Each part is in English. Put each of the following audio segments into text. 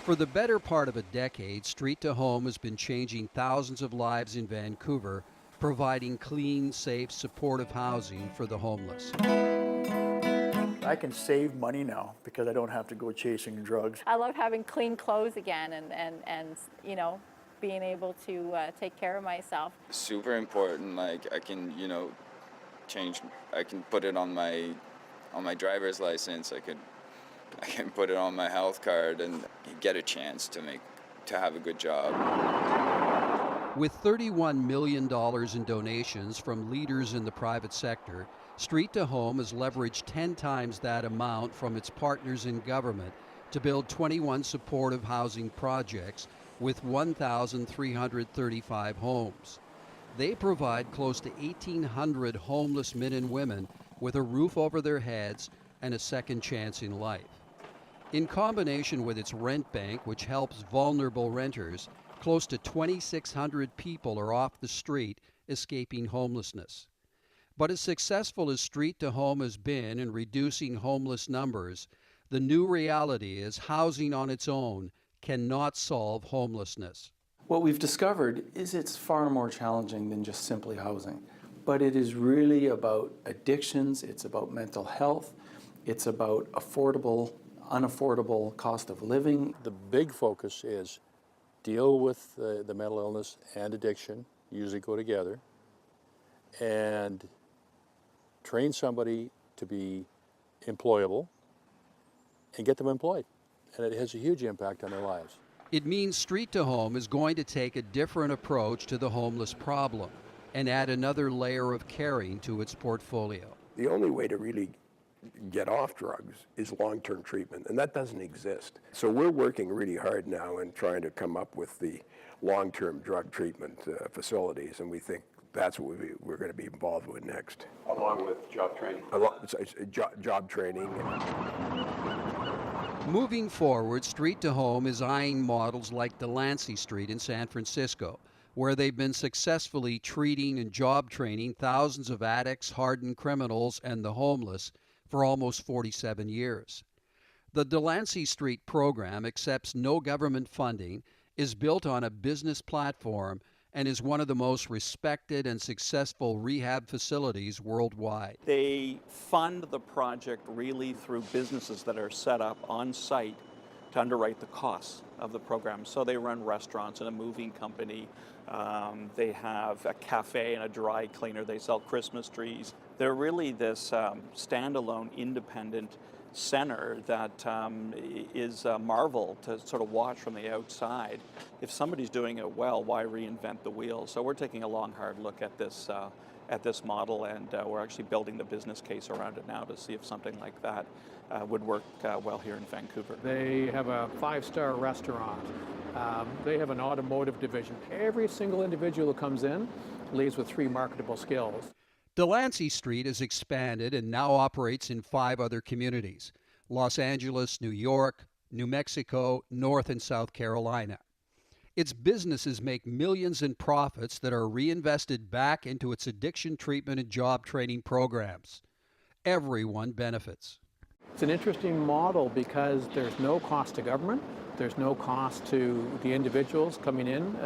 For the better part of a decade, Street to Home has been changing thousands of lives in Vancouver, providing clean, safe, supportive housing for the homeless. I can save money now because I don't have to go chasing drugs. I love having clean clothes again and you know, being able to take care of myself. Super important. Like I can, I can put it on my driver's license. I can put it on my health card and get a chance to have a good job. With $31 million in donations from leaders in the private sector, Street to Home has leveraged 10 times that amount from its partners in government to build 21 supportive housing projects with 1,335 homes. They provide close to 1,800 homeless men and women with a roof over their heads and a second chance in life. In combination with its rent bank, which helps vulnerable renters, close to 2,600 people are off the street escaping homelessness. But as successful as Street to Home has been in reducing homeless numbers, the new reality is housing on its own cannot solve homelessness. What we've discovered is it's far more challenging than just simply housing. But it is really about addictions, it's about mental health, it's about unaffordable cost of living. The big focus is deal with the mental illness and addiction, usually go together, and train somebody to be employable and get them employed. And it has a huge impact on their lives. It means Street to Home is going to take a different approach to the homeless problem and add another layer of caring to its portfolio. The only way to really get off drugs is long-term treatment, and that doesn't exist. So we're working really hard now in trying to come up with the long-term drug treatment facilities, and we think that's what we're going to be involved with next. Along with job training. Job training. Moving forward, Street to Home is eyeing models like Delancey Street in San Francisco, where they've been successfully treating and job training thousands of addicts, hardened criminals, and the homeless for almost 47 years. The Delancey Street program accepts no government funding, is built on a business platform, and is one of the most respected and successful rehab facilities worldwide. They fund the project really through businesses that are set up on site to underwrite the costs of the program. So they run restaurants and a moving company. They have a cafe and a dry cleaner. They sell Christmas trees. They're really this standalone, independent center that is a marvel to sort of watch from the outside. If somebody's doing it well, why reinvent the wheel? So we're taking a long, hard look at this model, and we're actually building the business case around it now to see if something like that would work well here in Vancouver. They have a 5-star restaurant. They have an automotive division. Every single individual who comes in leaves with 3 marketable skills. Delancey Street has expanded and now operates in 5 other communities: Los Angeles, New York, New Mexico, North and South Carolina. Its businesses make millions in profits that are reinvested back into its addiction treatment and job training programs. Everyone benefits. It's an interesting model because there's no cost to government, there's no cost to the individuals coming in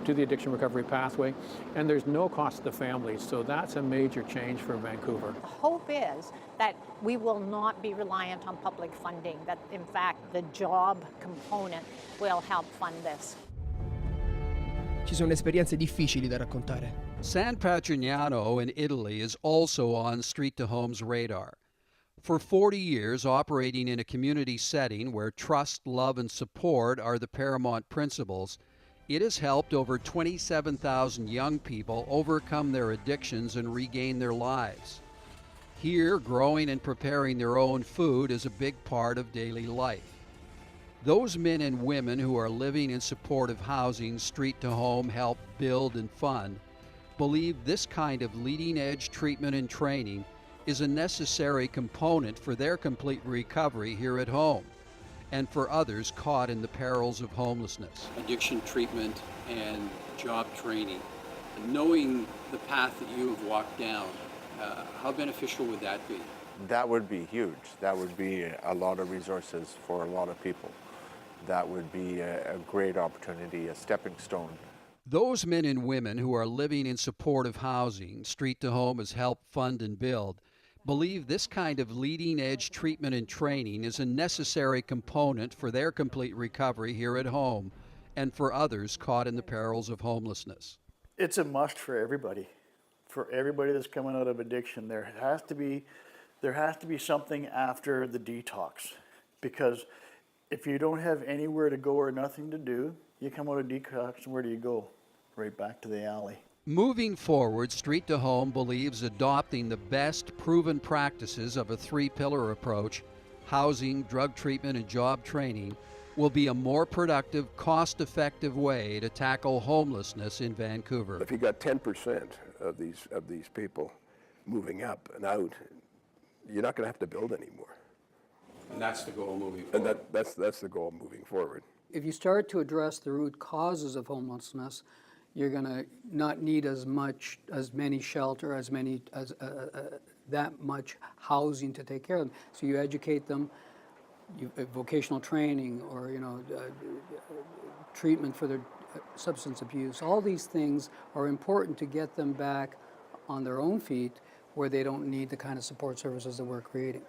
to the addiction recovery pathway, and there's no cost to the families, so that's a major change for Vancouver. The hope is that we will not be reliant on public funding, that in fact the job component will help fund this. Ci sono esperienze difficili da raccontare. San Patrignano in Italy is also on Street to Home's radar. For 40 years, operating in a community setting where trust, love, and support are the paramount principles, it has helped over 27,000 young people overcome their addictions and regain their lives. Here, growing and preparing their own food is a big part of daily life. Those men and women who are living in supportive housing Street to Home help build and fund believe this kind of leading-edge treatment and training is a necessary component for their complete recovery here at home, and for others caught in the perils of homelessness. Addiction treatment and job training. Knowing the path that you have walked down, how beneficial would that be? that would be huge. That would be a lot of resources for a lot of people. That would be a great opportunity, a stepping stone. Those men and women who are living in supportive housing, Street to Home has helped fund and build, believe this kind of leading-edge treatment and training is a necessary component for their complete recovery here at home and for others caught in the perils of homelessness. It's a must for everybody. For everybody that's coming out of addiction, there has to be something after the detox, because if you don't have anywhere to go or nothing to do, you come out of detox, and where do you go? Right back to the alley. Moving forward, Street to Home believes adopting the best proven practices of a three-pillar approach, housing, drug treatment, and job training, will be a more productive, cost-effective way to tackle homelessness in Vancouver. If you got 10% of these people moving up and out, you're not going to have to build anymore. And that's the goal moving forward. And that's the goal moving forward. If you start to address the root causes of homelessness, you're going to not need as many shelter, that much housing to take care of them. So you educate them, vocational training, or treatment for their substance abuse. All these things are important to get them back on their own feet, where they don't need the kind of support services that we're creating.